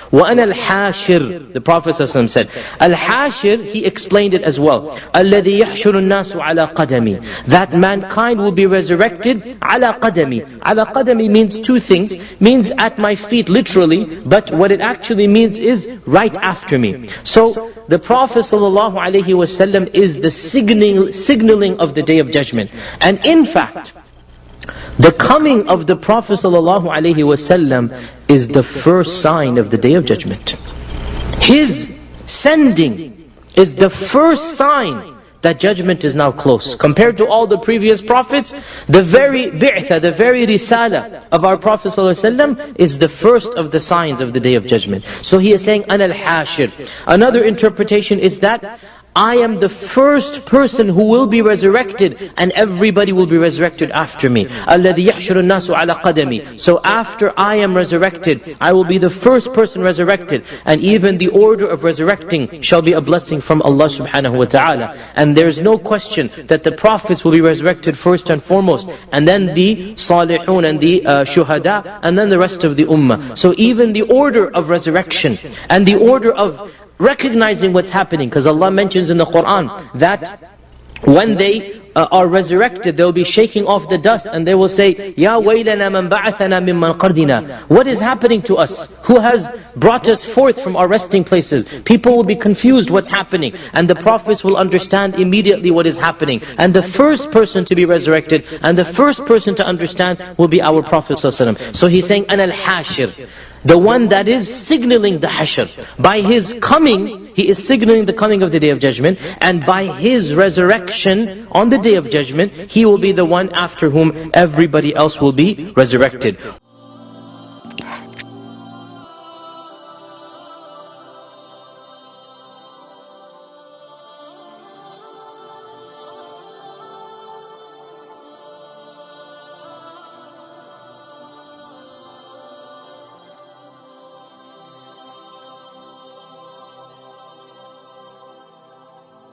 وَأَنَا الْحَاشِرُ. The Prophet ﷺ said, Al-Hashir, he explained it as well. الَّذِي يَحْشُرُ النَّاسُ عَلَى قَدَمِي. That mankind will be resurrected عَلَى قَدَمِي. عَلَى قَدَمِي means two things. Means at my feet literally, but what it actually means is right after me. So the Prophet ﷺ is the signaling of the Day of Judgment. And in fact, the coming of the Prophet ﷺ is the first sign of the Day of Judgment. His sending is the first sign that judgment is now close. Compared to all the previous prophets, the very bi'tha, the very risala of our Prophet ﷺ is the first of the signs of the Day of Judgment. So he is saying, Ana al-Hashir. Another interpretation is that I am the first person who will be resurrected, and everybody will be resurrected after me. الَّذِي يَحْشُرُ النَّاسُ عَلَى قَدَمِي. So after I am resurrected, I will be the first person resurrected, and even the order of resurrecting shall be a blessing from Allah subhanahu wa ta'ala. And there is no question that the prophets will be resurrected first and foremost, and then the salihun and the shuhada, and then the rest of the ummah. So even the order of resurrection and the order of recognizing what's happening, because Allah mentions in the Qur'an that when they are resurrected, they'll be shaking off the dust and they will say, Ya waylana man ba'athana mimman qardina. What is happening to us? Who has brought us forth from our resting places? People will be confused what's happening, and the prophets will understand immediately what is happening. And the first person to be resurrected and the first person to understand will be our Prophet ﷺ. So he's saying, Ana al-Hashir, the one that is signaling the Hashr. By his coming, he is signaling the coming of the Day of Judgment, and by his resurrection on the Day of Judgment, he will be the one after whom everybody else will be resurrected.